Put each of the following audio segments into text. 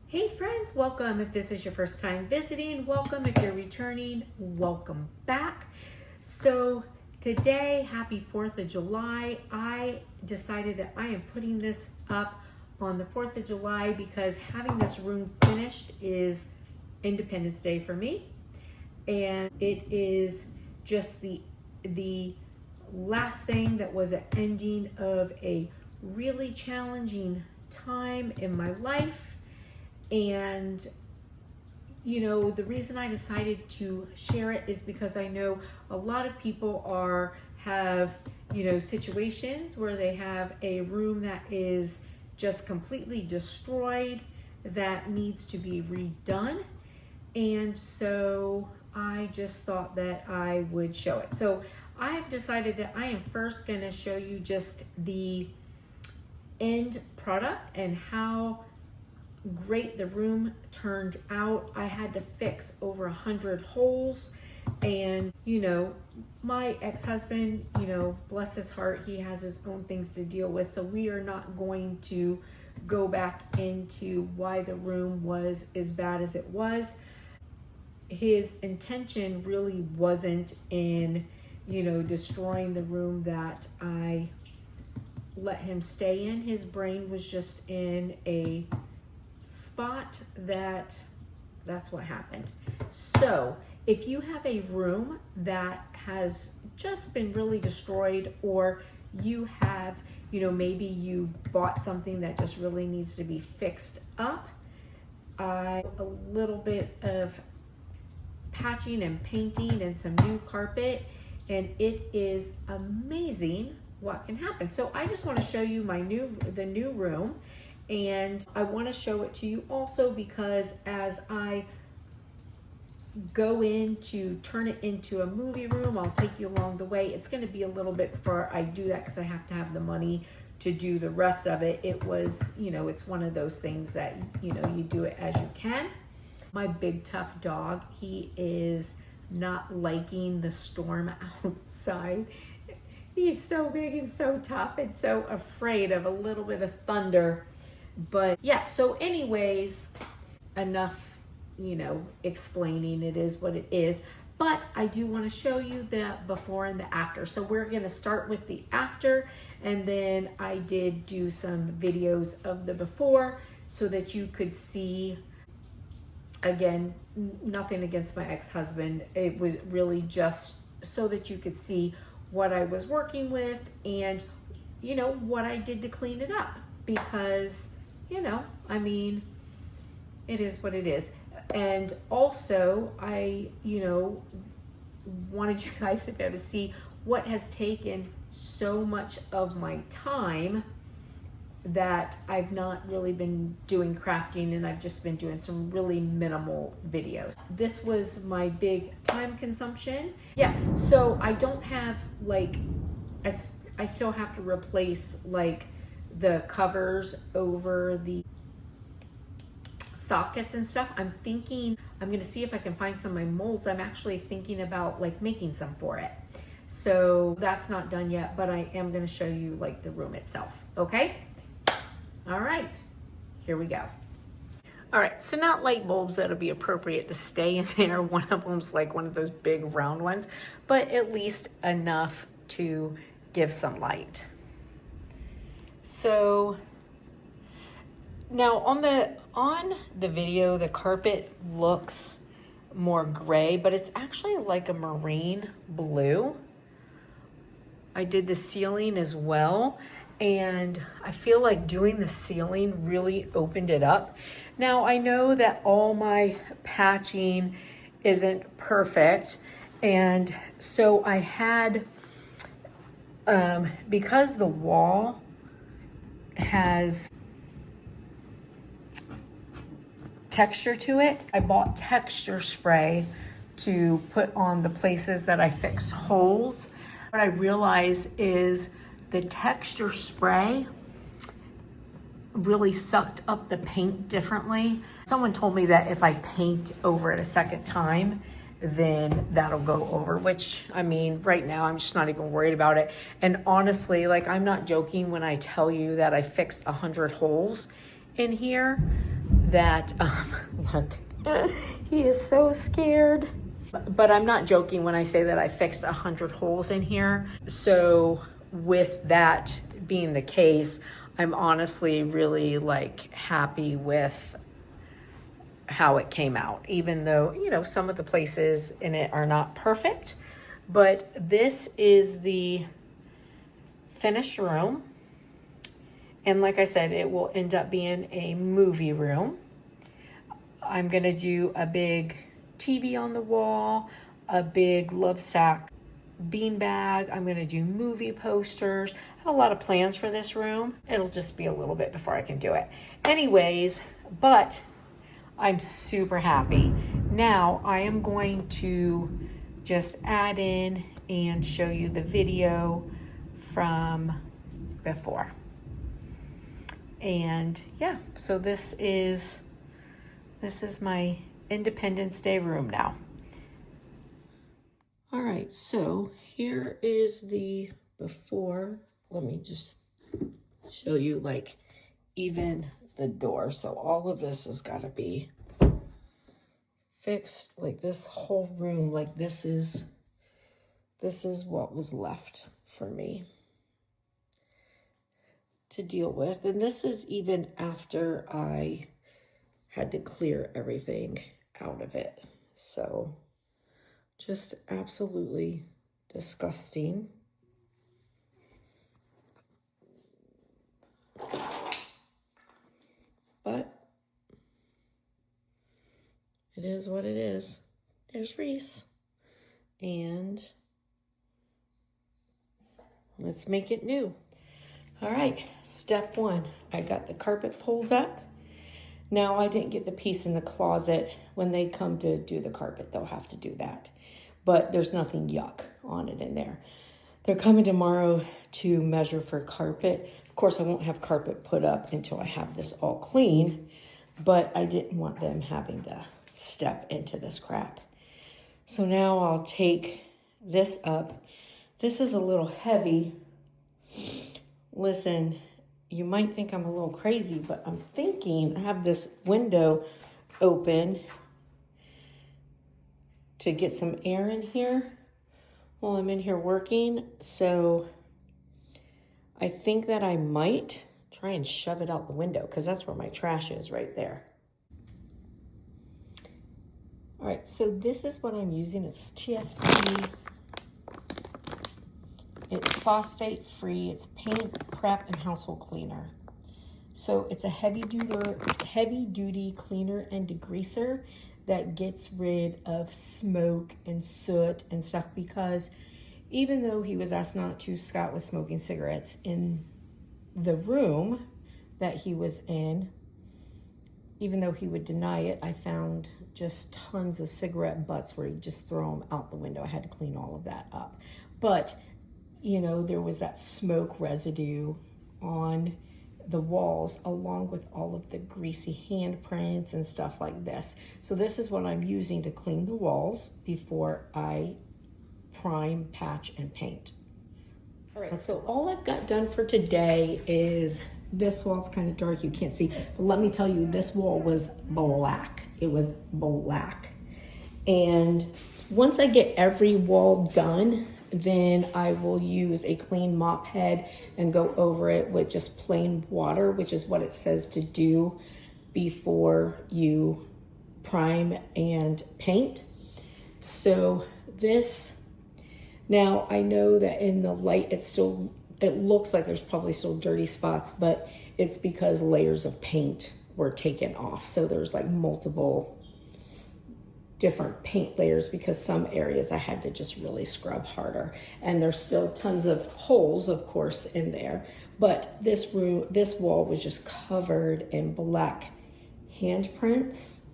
Hey friends, welcome. If this is your first time visiting, welcome. If you're returning, welcome back. So today, happy 4th of July. I decided that I am putting this up on the 4th of July because having this room finished is Independence Day for me. And it is just the last thing that was an ending of a really challenging time in my life. And you know, the reason I decided to share it is because I know a lot of people have situations where they have a room that is just completely destroyed that needs to be redone. And so I just thought that I would show it. So I've decided that I am first going to show you just the end product and how great the room turned out. I had to fix over 100 holes, and my ex-husband, bless his heart, he has his own things to deal with, so we are not going to go back into why the room was as bad as it was. His intention really wasn't in destroying the room that I let him stay in. His brain was just in a spot that's what happened. So if you have a room that has just been really destroyed, or you have maybe you bought something that just really needs to be fixed up, a little bit of patching and painting and some new carpet, and it is amazing what can happen. So I just want to show you the new room. And I want to show it to you also because as I go in to turn it into a movie room, I'll take you along the way. It's going to be a little bit before I do that because I have to have the money to do the rest of it. It was, it's one of those things that, you do it as you can. My big tough dog, he is not liking the storm outside. He's so big and so tough and so afraid of a little bit of thunder. But yeah, so anyways, enough, explaining. It is what it is. But I do want to show you the before and the after. So we're going to start with the after, and then I did do some videos of the before so that you could see. Again, nothing against my ex-husband. It was really just so that you could see what I was working with and, what I did to clean it up. Because it is what it is. And also, I, wanted you guys to be able to see what has taken so much of my time that I've not really been doing crafting, and I've just been doing some really minimal videos. This was my big time consumption. Yeah, so I don't have I still have to replace the covers over the sockets and stuff. I'm going to see if I can find some of my molds. I'm actually thinking about making some for it. So that's not done yet, but I am going to show you the room itself. Okay. All right, here we go. All right, so not light bulbs that'll be appropriate to stay in there. One of them's one of those big round ones, but at least enough to give some light. So now on the video, the carpet looks more gray, but it's actually like a marine blue. I did the ceiling as well, and I feel like doing the ceiling really opened it up. Now I know that all my patching isn't perfect, and so I had, because the wall has texture to it, I bought texture spray to put on the places that I fixed holes. What I realize is the texture spray really sucked up the paint differently. Someone told me that if I paint over it a second time, then that'll go over, which right now I'm just not even worried about it. And honestly, I'm not joking when I tell you that I fixed 100 holes in here. that, look, he is so scared. But I'm not joking when I say that I fixed 100 holes in here. So with that being the case, I'm honestly really like happy with how it came out, even though, you know, some of the places in it are not perfect. But this is the finished room. And like I said, it will end up being a movie room. I'm gonna do a big TV on the wall, a big love sack beanbag. I'm gonna do movie posters. I have a lot of plans for this room. It'll just be a little bit before I can do it. Anyways, but I'm super happy. Now I am going to just add in and show you the video from before. And yeah, so this is my Independence Day room now. All right, so here is the before. Let me just show you like even the door. So all of this has got to be fixed. Like this whole room, like this is what was left for me to deal with. And this is even after I had to clear everything out of it. So just absolutely disgusting. But it is what it is. There's Reese. And let's make it new. All right, step one. I got the carpet pulled up. Now I didn't get the piece in the closet. When they come to do the carpet, they'll have to do that. But there's nothing yuck on it in there. They're coming tomorrow to measure for carpet. Of course, I won't have carpet put up until I have this all clean, but I didn't want them having to step into this crap. So now I'll take this up. This is a little heavy. Listen, you might think I'm a little crazy, but I'm thinking I have this window open to get some air in here while I'm in here working. So I think that I might try and shove it out the window because that's where my trash is, right there. All right, so this is what I'm using. It's TSP. It's phosphate free. It's paint, prep, and household cleaner. So it's a heavy duty cleaner and degreaser that gets rid of smoke and soot and stuff, because even though he was asked not to, Scott was smoking cigarettes in the room that he was in. Even though he would deny it, I found just tons of cigarette butts where he'd just throw them out the window. I had to clean all of that up. But, you know, there was that smoke residue on the walls along with all of the greasy handprints and stuff like this. So this is what I'm using to clean the walls before I prime, patch, and paint. All right, so all I've got done for today is this wall's kind of dark, you can't see, but let me tell you, this wall was black. It was black. And once I get every wall done, then I will use a clean mop head and go over it with just plain water, which is what it says to do before you prime and paint. So this, now I know that in the light it looks like there's probably still dirty spots, but it's because layers of paint were taken off. So there's like multiple different paint layers because some areas I had to just really scrub harder. And there's still tons of holes, of course, in there. But this wall was just covered in black handprints.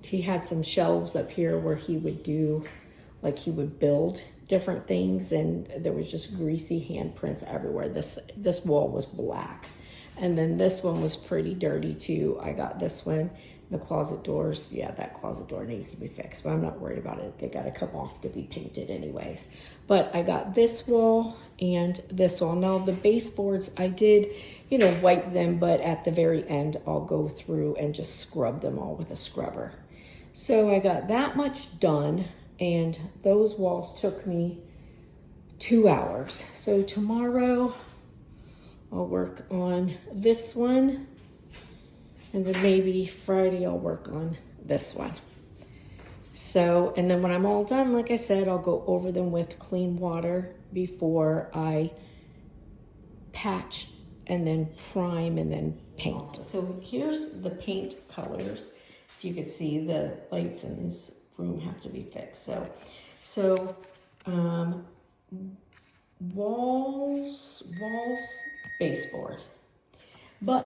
He had some shelves up here where he would do, like he would build different things, and there was just greasy handprints everywhere. This wall was black. And then this one was pretty dirty too. I got this one The closet doors, yeah, that closet door needs to be fixed, but I'm not worried about it. They got to come off to be painted anyways. But I got this wall and this wall. Now the baseboards, I did, you know, wipe them, but at the very end, I'll go through and just scrub them all with a scrubber. So I got that much done, and those walls took me 2 hours. So tomorrow I'll work on this one, and then maybe Friday I'll work on this one. So, and then when I'm all done, like I said, I'll go over them with clean water before I patch and then prime and then paint. So here's the paint colors. If you can see, the lights in this room have to be fixed. So walls, baseboard. But